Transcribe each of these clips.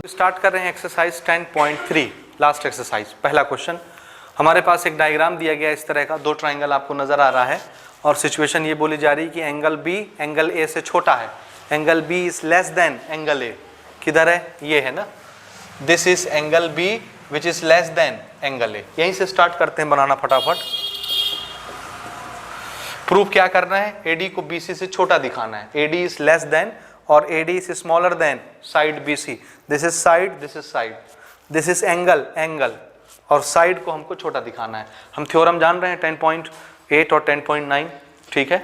Start कर रहे हैं एक्सरसाइज 10.3 लास्ट एक्सरसाइज। पहला क्वेश्चन, हमारे पास एक डायग्राम दिया गया इस तरह का, दो ट्राइंगल आपको नजर आ रहा है और सिचुएशन ये बोली जा रही है कि एंगल बी एंगल ए से छोटा है, angle B is less than angle A. किधर है? ये है ना, this is angle B which is less than angle A. यहीं से स्टार्ट करते हैं बनाना फटाफट। प्रूफ क्या करना है? एडी को बीसी से छोटा दिखाना है। एडी इज लेस देन और AD is smaller than side BC. This is side, this is side. This is angle, angle. और साइड को हमको छोटा दिखाना है। हम थ्योरम जान रहे हैं 10.8 और 10.9, ठीक है,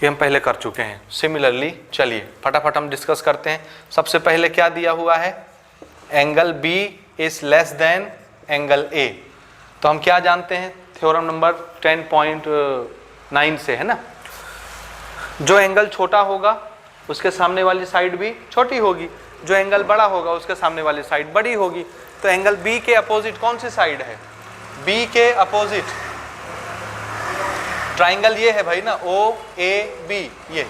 ये हम पहले कर चुके हैं। सिमिलरली चलिए फटाफट हम डिस्कस करते हैं। सबसे पहले क्या दिया हुआ है? Angle B is less than angle A। तो हम क्या जानते हैं थ्योरम नंबर 10.9 से, है ना, जो एंगल छोटा होगा उसके सामने वाली साइड भी छोटी होगी, जो एंगल बड़ा होगा उसके सामने वाली साइड बड़ी होगी। तो एंगल बी के अपोजिट कौन सी साइड है? बी के अपोजिट ट्राइंगल ये है भाई ना, OAB ये।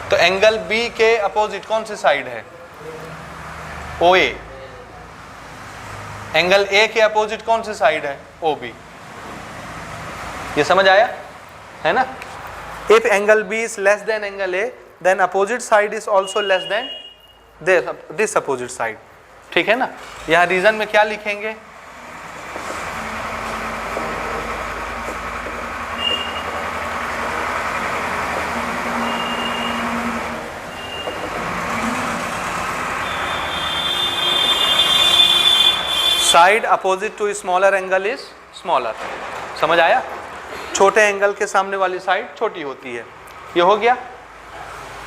तो एंगल बी के अपोजिट कौन सी साइड है? OA। एंगल ए के अपोजिट कौन सी साइड है? OB। ये समझ आया है ना? If angle B is less than angle A, then opposite side is also less than this opposite side, ठीक है ना। यहाँ रीजन में क्या लिखेंगे? Side opposite to smaller angle is smaller. समझ आया? छोटे एंगल के सामने वाली साइड छोटी होती है। ये हो गया,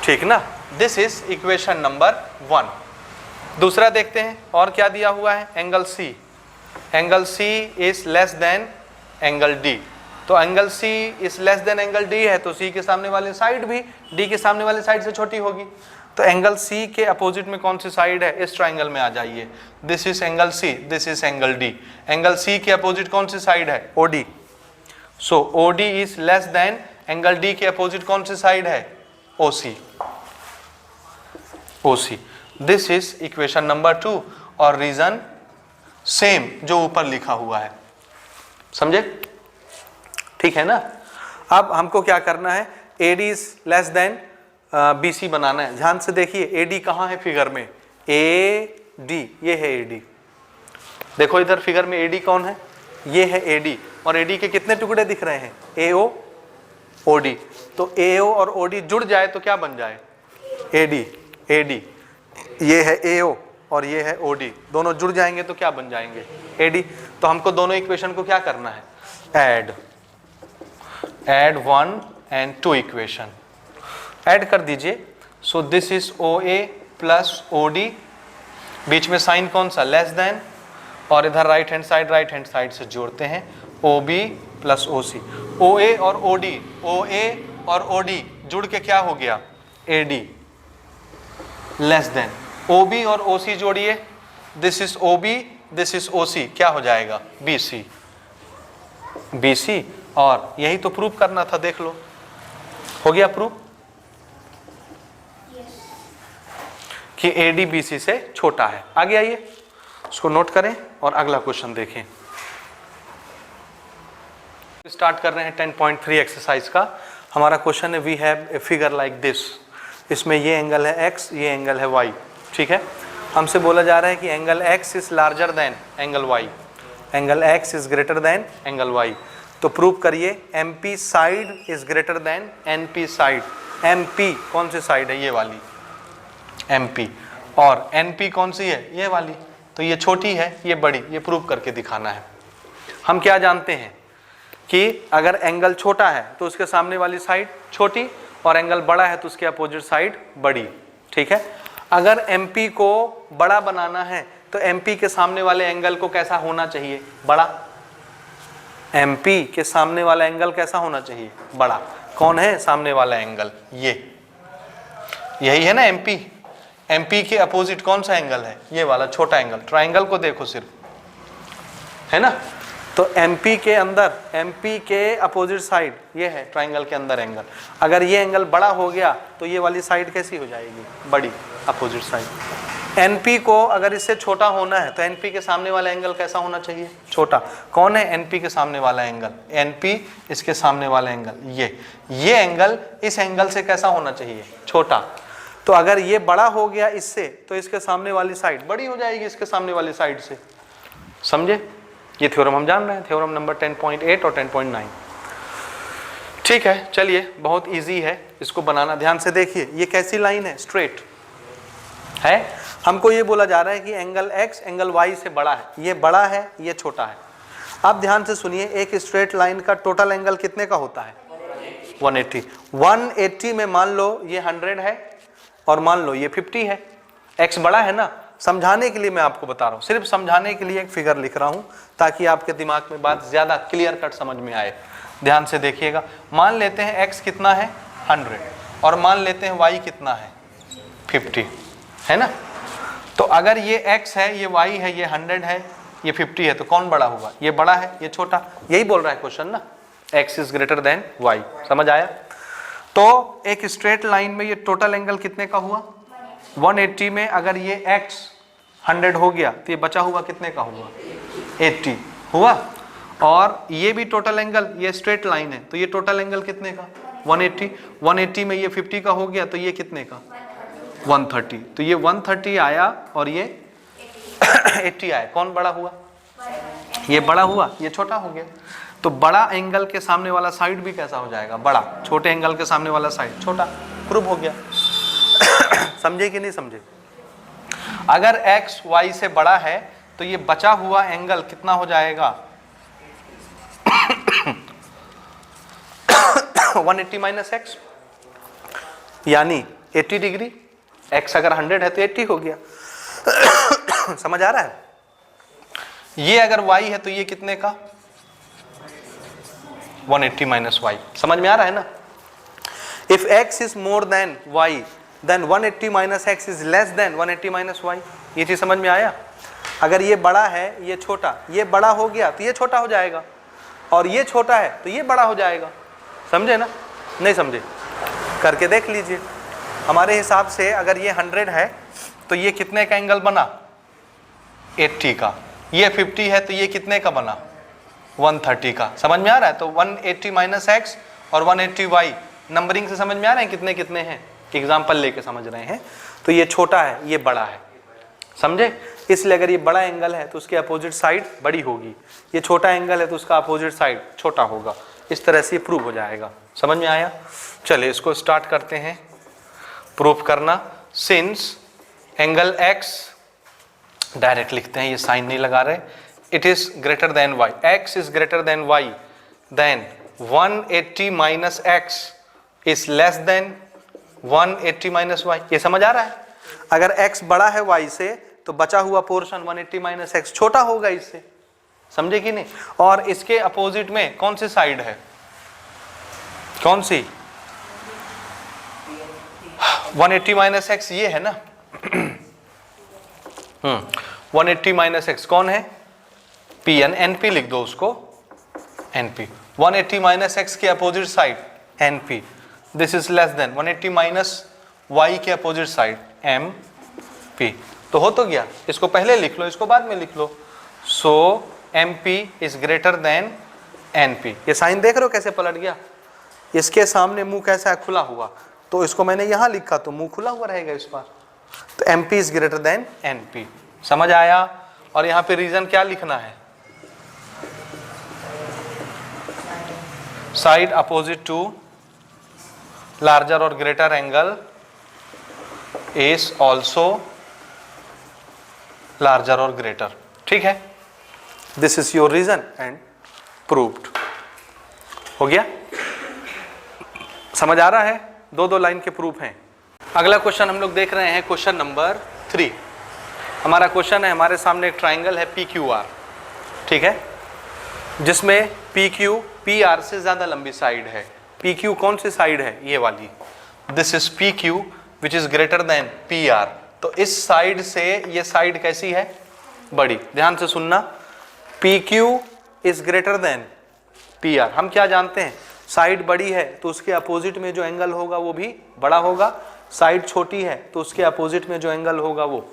ठीक ना। This is equation number 1। दूसरा देखते हैं और क्या दिया हुआ है? Angle C. Angle C is less than angle D. तो angle C is less than angle D है तो सी के सामने वाली साइड भी डी के सामने वाली साइड से छोटी होगी। तो एंगल सी के अपोजिट में कौन सी साइड है? इस ट्राइंगल में आ जाइए। This is angle C, this is angle D. Angle C के अपोजिट कौन सी साइड है? OD। So OD is less than angle D के अपोजिट कौन सी साइड है? OC। OC। This is equation number 2 और रीजन सेम जो ऊपर लिखा हुआ है। समझे? ठीक है ना। अब हमको क्या करना है? AD is less then BC बनाना है। ध्यान से देखिए, AD कहाँ है फिगर में? AD, ये है AD। देखो इधर फिगर में AD कौन है? ये है AD। और AD के कितने टुकड़े दिख रहे हैं? AO, OD। तो AO और OD जुड़ जाए तो क्या बन जाए? AD। ये है AO और ये है OD, दोनों जुड़ जाएंगे तो क्या बन जाएंगे? AD। तो हमको दोनों इक्वेशन को क्या करना है? ऐड 1 and 2 इक्वेशन ऐड कर दीजिए। So this is OA plus OD, बीच में साइन कौन सा? लेस देन, और इधर राइट हैंड साइड से जोड़ते हैं OB प्लस OC। OA और OD जुड़ के क्या हो गया? AD less than. OB और OC जोड़िए, this is OB, this is OC, क्या हो जाएगा? BC। और यही तो प्रूफ करना था, देख लो हो गया प्रूफ कि AD BC से छोटा है। आगे आइए, उसको नोट करें और अगला क्वेश्चन देखें। स्टार्ट कर रहे हैं 10.3 एक्सरसाइज का। हमारा क्वेश्चन है, we have a figure like this. इसमें ये एंगल है x, ये एंगल है y, ठीक है। हमसे बोला जा रहा है कि angle x is larger than angle y, angle x is greater than angle y। तो प्रूव करिए MP side is greater then NP side. MP कौन सी साइड है? ये वाली MP। और NP कौन सी है? ये वाली। तो ये छोटी है, ये बड़ी। ये प्रूव करके दिखाना है। हम क्या जानते हैं कि अगर एंगल छोटा है तो उसके सामने वाली साइड छोटी, और एंगल बड़ा है तो उसके अपोजिट साइड बड़ी, ठीक है। अगर MP को बड़ा बनाना है तो MP के सामने वाले एंगल को कैसा होना चाहिए? बड़ा। MP के सामने वाला एंगल कैसा होना चाहिए? बड़ा। कौन है सामने वाला एंगल? यही है ना MP। MP के अपोजिट कौन सा एंगल है? ये वाला छोटा एंगल। ट्राइंगल को देखो सिर्फ, है ना। तो MP के अंदर, MP के अपोजिट साइड ये है ट्राइंगल के अंदर एंगल। अगर ये एंगल बड़ा हो गया तो ये वाली साइड कैसी हो जाएगी? बड़ी, अपोजिट साइड। NP को अगर इससे छोटा होना है तो NP के सामने वाला एंगल कैसा होना चाहिए? छोटा। कौन है NP के सामने वाला एंगल? NP इसके सामने वाला एंगल, ये एंगल इस एंगल से कैसा होना चाहिए? छोटा। तो अगर ये बड़ा हो गया इससे तो इसके सामने वाली साइड बड़ी हो जाएगी इसके सामने वाली साइड से। समझे? ये थ्योरम हम जान रहे हैं, थ्योरम नंबर 10.8 और 10.9। ठीक है, चलिए, बहुत इजी है इसको बनाना। ध्यान से देखिए, ये कैसी लाइन है? स्ट्रेट है। हमको ये बोला जा रहा है कि एंगल x एंगल y से बड़ा है, ये बड़ा है, ये छोटा है। अब ध्यान से सुनिए, एक स्ट्रेट लाइन का टोटल एंगल कितने का होता है? 180। 180 में मान लो ये 100 है और मान लो ये 50 है। x बड़ा है ना। समझाने के लिए मैं आपको बता रहा हूँ, सिर्फ समझाने के लिए एक फिगर लिख रहा हूँ ताकि आपके दिमाग में बात ज्यादा क्लियर कट समझ में आए। ध्यान से देखिएगा, मान लेते हैं x कितना है? 100 और मान लेते हैं y कितना है? 50, है ना। तो अगर ये x है, ये y है, ये 100 है, ये 50 है, तो कौन बड़ा होगा? ये बड़ा है, ये छोटा। यही बोल रहा है क्वेश्चन ना, x is greater than y। समझ आया? तो एक स्ट्रेट लाइन में ये टोटल एंगल कितने का हुआ? 180 में अगर ये x 100 हो गया तो ये बचा हुआ कितने का हुआ? 80 हुआ। और ये भी टोटल एंगल, ये स्ट्रेट लाइन है तो ये टोटल एंगल कितने का? 180। 180 में ये 50 का हो गया तो ये कितने का? 130। तो ये 130 आया और ये 80 आया। कौन बड़ा हुआ? ये बड़ा हुआ, ये छोटा हो गया। तो बड़ा एंगल के सामने वाला साइड भी कैसा हो जाएगा? बड़ा। छोटे एंगल के सामने वाला साइड छोटा। प्रूव हो गया। समझे कि नहीं समझे? अगर x y से बड़ा है तो ये बचा हुआ एंगल कितना हो जाएगा? 180 माइनस x, यानी 80 डिग्री। x अगर 100 है तो 80 हो गया। समझ आ रहा है? ये अगर y है तो ये कितने का? 180 माइनस y। समझ में आ रहा है ना? If x is more than y, then 180 minus x is less than 180 minus y। ये चीज समझ में आया? अगर ये बड़ा है, ये छोटा, ये बड़ा हो गया तो ये छोटा हो जाएगा, और ये छोटा है तो ये बड़ा हो जाएगा। समझे ना? नहीं समझे? करके देख लीजिए। हमारे हिसाब से अगर ये 100 है तो ये कितने का एंगल बना? 80 का। ये 50 है तो ये कितने का बना? 130 का। समझ में आ रहा है? तो 180 माइनस एक्स और 180 वाई नंबरिंग से समझ में आ रहे हैं कितने कितने हैं? एग्जाम्पल लेके समझ रहे हैं। तो ये छोटा है, ये बड़ा है। समझे? इसलिए अगर ये बड़ा एंगल है तो उसके अपोजिट साइड बड़ी होगी, ये छोटा एंगल है तो उसका अपोजिट साइड छोटा होगा। इस तरह से प्रूव हो जाएगा। समझ में आया? चलिए इसको स्टार्ट करते हैं प्रूफ करना। सिंस एंगल x, डायरेक्ट लिखते हैं, ये साइन नहीं लगा रहे, it is greater than y, x is greater than y, then 180 minus x is less than 180 minus y। ये समझ आ रहा है? अगर x बड़ा है y से तो बचा हुआ पोर्शन 180 माइनस x छोटा होगा इससे। समझे कि नहीं? और इसके अपोजिट में कौन सी साइड है? कौन सी? 180 माइनस एक्स ये है ना। 180 माइनस एक्स कौन है? पी एन, एनपी लिख दो उसको, एनपी। 180 माइनस एक्स के opposite side NP, this is less than 180 minus Y के अपोजिट साइड एम पी। तो हो तो गया। इसको पहले लिख लो, इसको बाद में लिख लो। So M P is greater than N P. ये साइन देख रहे हो कैसे पलट गया? इसके सामने मुंह कैसा है? खुला हुआ। तो इसको मैंने यहां लिखा तो मुंह खुला हुआ रहेगा इस बार। तो M P is greater than N P. समझ आया? और यहां पे रीजन क्या लिखना है? साइड अपोजिट टू लार्जर और greater angle is also larger और ग्रेटर। ठीक है? This is your reason and proved. हो गया? समझ आ रहा है? दो दो लाइन के प्रूफ हैं। अगला क्वेश्चन हम लोग देख रहे हैं, क्वेश्चन नंबर 3। हमारा क्वेश्चन है, हमारे सामने एक ट्राइंगल है पी क्यू आर, ठीक है, जिसमें पी क्यू पी आर से ज्यादा लंबी साइड है। पी क्यू कौन सी साइड है? ये वाली। This is P Q which is greater than P are. तो इस साइड से ये साइड कैसी है? बड़ी। ध्यान से सुनना, P Q is greater than P are. हम क्या जानते हैं? साइड बड़ी है तो उसके अपोजिट में जो एंगल होगा वो भी बड़ा होगा, साइड छोटी है तो उसके अपोजिट में जो एंगल होगा वो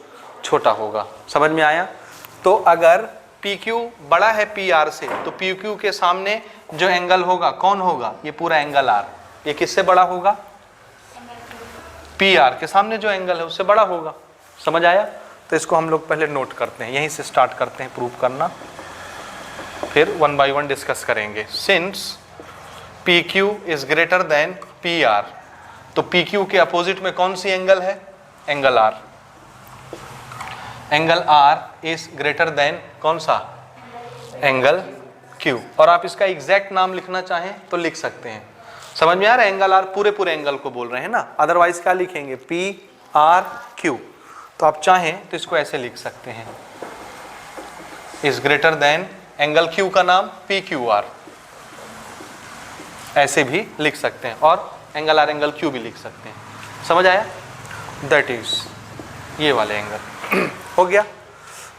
छोटा होगा। समझ में आया? तो अगर PQ बड़ा है PR से तो PQ के सामने जो एंगल होगा कौन होगा? ये पूरा एंगल R। ये किससे बड़ा होगा? PR के सामने जो एंगल है उससे बड़ा होगा। समझ आया? तो इसको हम लोग पहले नोट करते हैं, यहीं से स्टार्ट करते हैं प्रूव करना, फिर वन बाय वन डिस्कस करेंगे। Since PQ is greater then PR, तो PQ के अपोजिट में कौन सी एंगल है? Angle R। Angle R is greater then कौन सा? Angle Q। और आप इसका एग्जैक्ट नाम लिखना चाहें तो लिख सकते हैं। समझ में आ रहा है? एंगल R पूरे एंगल को बोल रहे हैं ना, अदरवाइज क्या लिखेंगे? PRQ। तो आप चाहें तो इसको ऐसे लिख सकते हैं, is greater than angle Q का नाम PQR, ऐसे भी लिख सकते हैं, और एंगल R एंगल Q भी लिख सकते हैं। समझ आया? दैट इज ये वाले एंगल हो गया।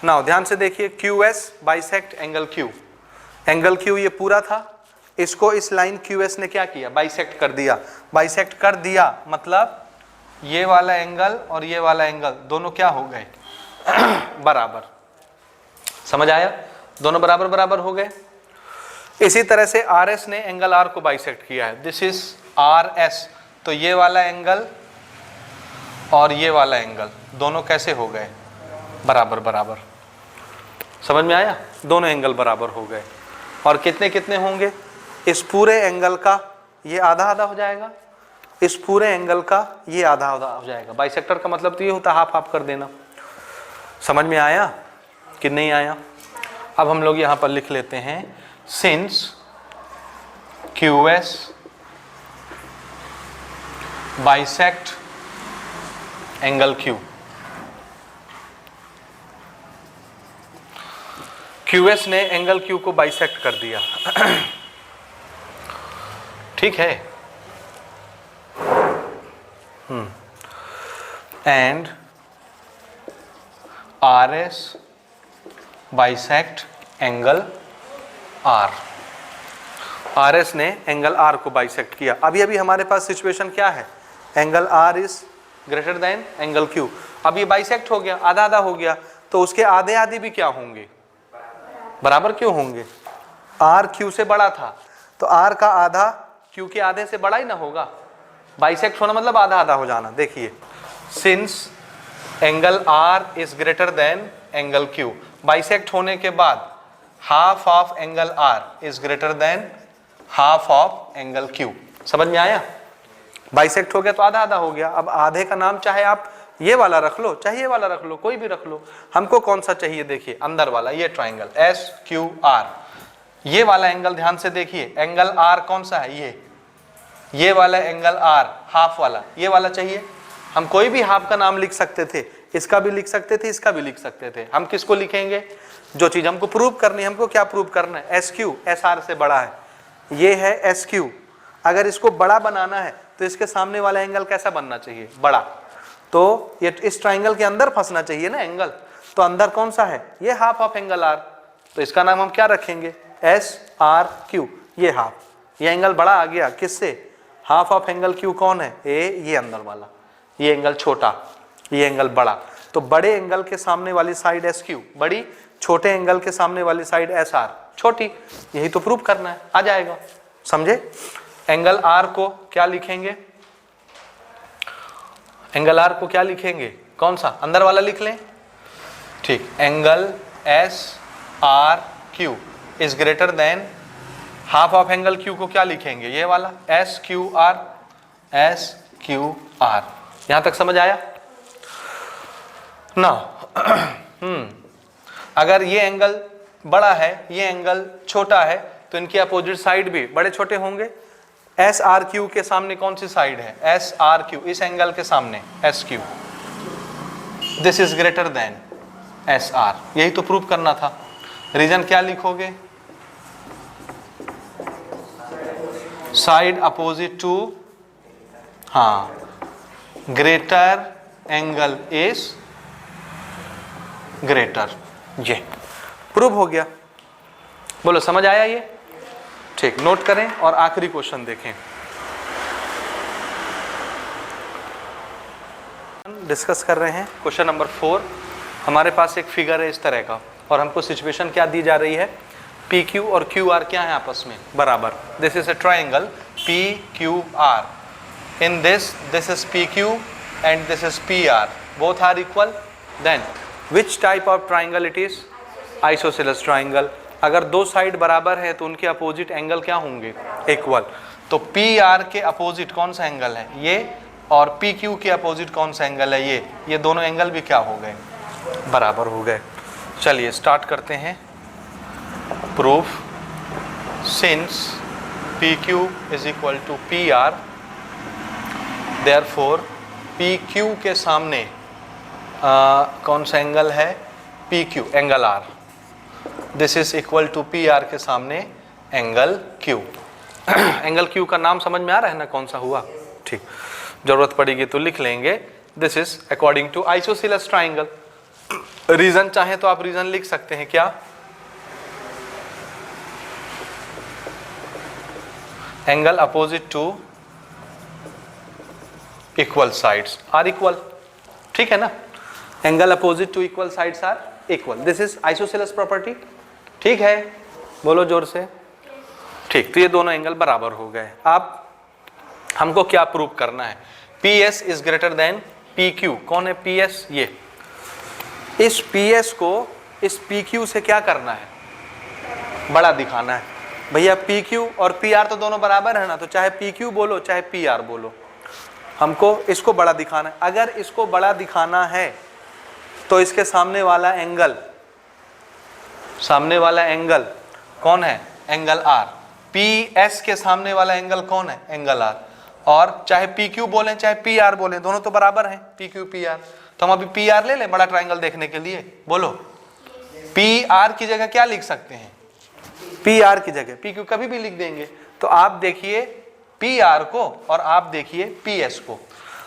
नाउ ध्यान से देखिए, QS bisect angle Q। Angle Q ये पूरा था, इसको इस लाइन QS ने क्या किया? बाइसेक्ट कर दिया। बाइसेक्ट कर दिया मतलब ये वाला एंगल और ये वाला एंगल दोनों क्या हो गए? बराबर। समझ आया? दोनों बराबर बराबर हो गए। इसी तरह से RS ने एंगल R को बाइसेक्ट किया है, दिस इज RS। तो ये वाला एंगल और ये वाला एंगल दोनों कैसे हो गए? बराबर बराबर। समझ में आया? दोनों एंगल बराबर हो गए। और कितने कितने होंगे? इस पूरे एंगल का ये आधा आधा हो जाएगा, इस पूरे एंगल का ये आधा आधा हो जाएगा। बाइसेक्टर का मतलब तो ये होता है हाफ हाफ कर देना। समझ में आया कि नहीं आया? अब हम लोग यहां पर लिख लेते हैं, since QS bisect angle Q। QS ने एंगल Q को बाइसेक्ट कर दिया। ठीक है? And RS bisect angle R। RS ने एंगल R को बाइसेक्ट किया। अभी हमारे पास सिचुएशन क्या है? Angle R is greater than angle Q। अब ये बाइसेक्ट हो गया, आधा आधा हो गया, तो उसके आधे आधे भी क्या होंगे? बराबर क्यों होंगे? R Q से बड़ा था तो R का आधा Q के आधे से बड़ा ही ना होगा। बाइसेक्ट होना मतलब आधा आधा हो जाना। देखिए, since angle R is greater than angle Q, bisect होने के बाद half of angle R is greater than half of angle Q। समझ में आया? बाइसेक्ट हो गया तो आधा आधा हो गया। अब आधे का नाम चाहे आप ये वाला रख लो, चाहे ये वाला रख लो, कोई भी रख लो। हमको कौन सा चाहिए? देखिए अंदर वाला, ये ट्राइंगल SQR। ये वाला एंगल ध्यान से देखिए, एंगल R कौन सा है? ये वाला एंगल R हाफ वाला, ये वाला चाहिए। हम कोई भी हाफ का नाम लिख सकते थे, इसका भी लिख सकते थे, इसका भी लिख सकते थे। हम किसको लिखेंगे? जो चीज हमको प्रूव करनी है। हमको क्या प्रूव करना है? SQ SR से बड़ा है, ये है SQ। अगर इसको बड़ा बनाना है तो इसके सामने वाला एंगल कैसा बनना चाहिए? बड़ा। तो ये इस ट्राइंगल के अंदर फंसना चाहिए ना एंगल, तो अंदर कौन सा है? ये हाफ ऑफ एंगल R। तो इसका नाम हम क्या रखेंगे? SRQ। ये हाफ, ये एंगल बड़ा आ गया किससे? हाफ ऑफ एंगल Q कौन है? ये अंदर वाला, ये एंगल छोटा, ये एंगल बड़ा। तो बड़े एंगल के सामने वाली साइड SQ बड़ी, छोटे एंगल के सामने वाली साइड SR छोटी। यही तो प्रूव करना है, आ जाएगा। समझे? एंगल R को क्या लिखेंगे? एंगल R को क्या लिखेंगे? कौन सा? अंदर वाला लिख लें। ठीक, angle SRQ is greater than half of angle Q को क्या लिखेंगे? ये वाला SQR। SQR यहां तक समझ आया ना? अगर ये एंगल बड़ा है, ये एंगल छोटा है, तो इनकी अपोजिट साइड भी बड़े छोटे होंगे। SRQ के सामने कौन सी साइड है? SRQ, इस एंगल के सामने SQ। This is greater then SR। यही तो प्रूव करना था। रीजन क्या लिखोगे? साइड अपोजिट टू, हाँ, ग्रेटर एंगल इज ग्रेटर। ये प्रूव हो गया। बोलो समझ आया ये? ठीक, नोट करें और आखिरी क्वेश्चन देखें। डिस्कस कर रहे हैं क्वेश्चन नंबर 4। हमारे पास एक फिगर है इस तरह का और हमको सिचुएशन क्या दी जा रही है, पी क्यू और क्यू आर क्या है आपस में बराबर। This is a triangle P Q R, in this is P Q and this is P R, both are equal, then which type of triangle it is, isosceles triangle. अगर दो side बराबर है तो उनके अपोजिट एंगल क्या होंगे, equal. तो P R के अपोजिट कौन सा एंगल है, ये, और पी क्यू के अपोजिट कौन सा एंगल है, ये दोनों एंगल भी क्या हो गए, बराबर हो गए। चलिए स्टार्ट करते हैं proof. Since P Q is equal to P R, therefore P Q के सामने कौन सा एंगल है, P Q, angle R, this is equal to P R के सामने एंगल क्यू। एंगल क्यू का नाम समझ में आ रहा है ना, कौन सा हुआ, ठीक, जरूरत पड़ेगी तो लिख लेंगे। This is according to isosceles triangle. Reason चाहे तो आप रीजन लिख सकते हैं, क्या, angle opposite to equal sides are equal, ठीक है ना, angle opposite to equal sides are equal, this is isosceles property, ठीक है, बोलो जोर से, ठीक। तो ये दोनों एंगल बराबर हो गए। अब हमको क्या प्रूव करना है, P S is greater than P Q. कौन है पी एस, ये, इस पी एस को इस पी क्यू से क्या करना है, बड़ा दिखाना है। भैया पी क्यू और पी आर तो दोनों बराबर है ना, तो चाहे पी क्यू बोलो चाहे पी आर बोलो, हमको इसको बड़ा दिखाना है। अगर इसको बड़ा दिखाना है तो इसके सामने वाला एंगल कौन है, एंगल आर। पी एस के सामने वाला एंगल कौन है, एंगल आर। और चाहे पी क्यू बोलें चाहे पी आर बोलें, दोनों तो बराबर हैं, पी क्यू पी आर। तो हम अभी पी आर ले लें बड़ा ट्राइंगल देखने के लिए, बोलो पी आर की जगह क्या लिख सकते हैं, पी आर की जगह पी क्यू कभी भी लिख देंगे। तो आप देखिए पी आर को और आप देखिए पी एस को।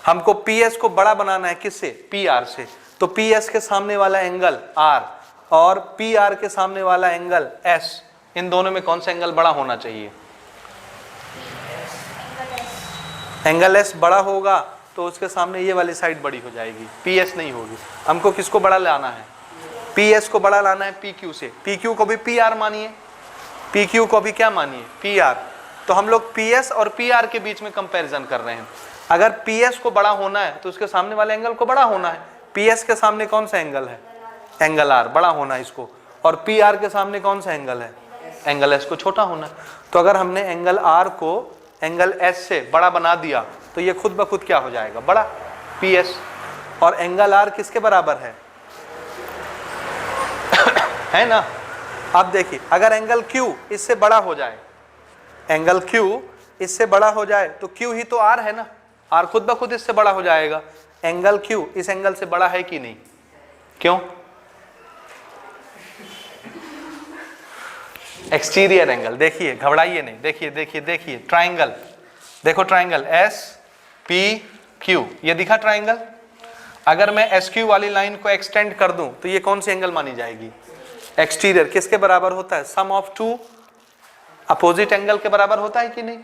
हमको पी एस को बड़ा बनाना है किससे, पी आर से। तो पी एस के सामने वाला एंगल आर और पी आर के सामने वाला एंगल एस, इन दोनों में कौन सा एंगल बड़ा होना चाहिए, एंगल एस बड़ा होगा तो उसके सामने ये वाली साइड बड़ी हो जाएगी, पी एस नहीं होगी। हमको किसको बड़ा लाना है, पी एस को बड़ा लाना है पी क्यू से। पी क्यू को भी पी आर मानिए, पी क्यू को भी क्या मानिए, पी आर। तो हम लोग पी एस और पी आर के बीच में कंपैरिजन कर रहे हैं। अगर पी एस को बड़ा होना है तो उसके सामने वाले एंगल को बड़ा होना है। पी एस के सामने कौन सा एंगल है, एंगल आर, बड़ा होना है इसको। और पी आर के सामने कौन सा एंगल है, एंगल एस को छोटा होना है। तो अगर हमने एंगल आर को एंगल एस से बड़ा बना दिया तो ये खुद ब खुद क्या हो जाएगा, बड़ा, पी एस। और एंगल आर किसके बराबर है ना। अब देखिए अगर एंगल क्यू इससे बड़ा हो जाए, एंगल क्यू इससे बड़ा हो जाए तो क्यू ही तो आर है ना, आर खुद ब खुद इससे बड़ा हो जाएगा। एंगल क्यू इस एंगल से बड़ा है कि नहीं, क्यों, एक्सटीरियर एंगल, देखिए घबराइए नहीं, देखिए देखिए देखिए ट्राइंगल, देखो ट्राइंगल एस पी क्यू, ये दिखा ट्राइंगल। अगर मैं एस क्यू वाली लाइन को एक्सटेंड कर दूं तो ये कौन सी एंगल मानी जाएगी, एक्सटीरियर। किसके बराबर होता है, सम ऑफ टू अपोजिट एंगल के बराबर होता है कि नहीं।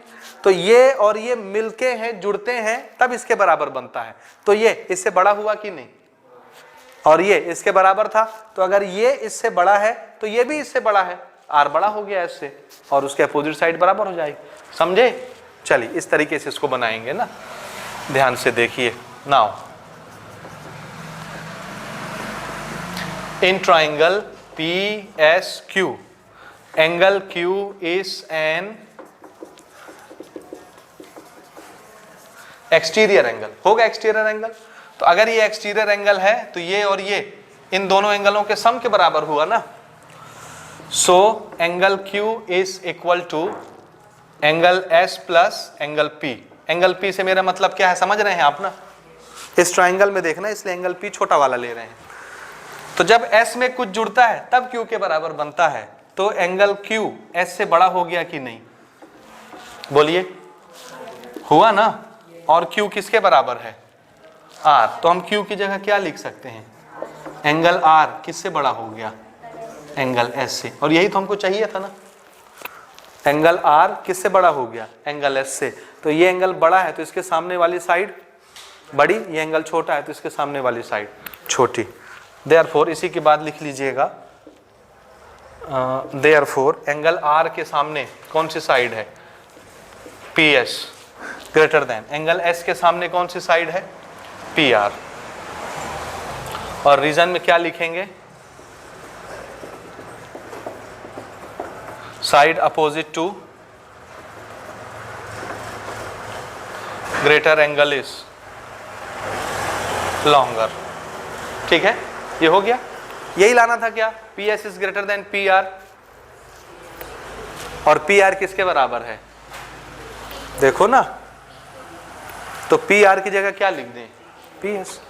तो ये और ये मिलके हैं, जुड़ते हैं, तब इसके बराबर बनता है। तो ये इससे बड़ा हुआ कि नहीं, और ये इसके बराबर था। तो अगर ये इससे बड़ा है तो ये भी इससे बड़ा है, आर बड़ा हो गया इससे, और उसके अपोजिट साइड बराबर हो जाएगी। समझे, चलिए इस तरीके से इसको बनाएंगे ना, ध्यान से देखिए। Now in triangle P S Q, angle Q is an exterior angle, होगा एक्सटीरियर एंगल। तो अगर ये एक्सटीरियर एंगल है तो ये और ये इन दोनों एंगलों के सम के बराबर हुआ ना। So angle Q is equal to angle S plus angle P. Angle P से मेरा मतलब क्या है, समझ रहे हैं आप ना, इस ट्राइंगल में देखना, इसलिए एंगल पी छोटा वाला ले रहे हैं। तो जब एस में कुछ जुड़ता है तब क्यू के बराबर बनता है। तो एंगल क्यू एस से बड़ा हो गया कि नहीं, बोलिए, हुआ ना। और क्यू किसके बराबर है, आर। तो हम क्यू की जगह क्या लिख सकते हैं, एंगल आर किससे बड़ा हो गया, एंगल एस से। और यही तो हमको चाहिए था ना, एंगल आर किससे बड़ा हो गया, एंगल एस से। तो ये एंगल बड़ा है तो इसके सामने वाली साइड बड़ी, ये एंगल छोटा है तो इसके सामने वाली साइड छोटी। देयरफॉर इसी के बाद लिख लीजिएगा, देयरफॉर एंगल आर के सामने कौन सी साइड है, P S greater than angle S के सामने कौन सी साइड है, पी आर। और रीजन में क्या लिखेंगे, side opposite to greater angle is longer. ठीक है, ये हो गया, यही लाना था क्या, P S is greater than P R, और पी आर किसके बराबर है, देखो ना, तो पी आर की जगह क्या लिख दें, P S,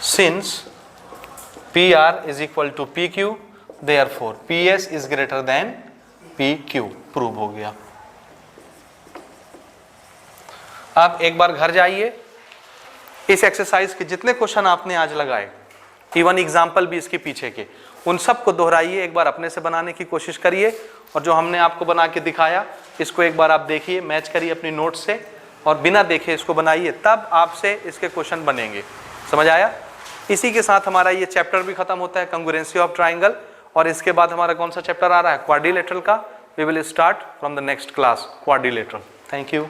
since P R is equal to P Q, therefore P S is greater than P Q, prove हो गया। आप एक बार घर जाइए, इस एक्सरसाइज के जितने क्वेश्चन आपने आज लगाए, इवन एग्जाम्पल भी इसके पीछे के, उन सब को दोहराइए, एक बार अपने से बनाने की कोशिश करिए, और जो हमने आपको बना के दिखाया इसको एक बार आप देखिए, मैच करिए अपनी नोट से, और बिना देखे इसको बनाइए, तब आपसे इसके क्वेश्चन बनेंगे। समझ आया? इसी के साथ हमारा ये चैप्टर भी खत्म होता है, कंग्रुएंसी ऑफ ट्राइंगल, और इसके बाद हमारा कौन सा चैप्टर आ रहा है, क्वाड्रिलेटरल का। We will start from the next class, quadrilateral. Thank you.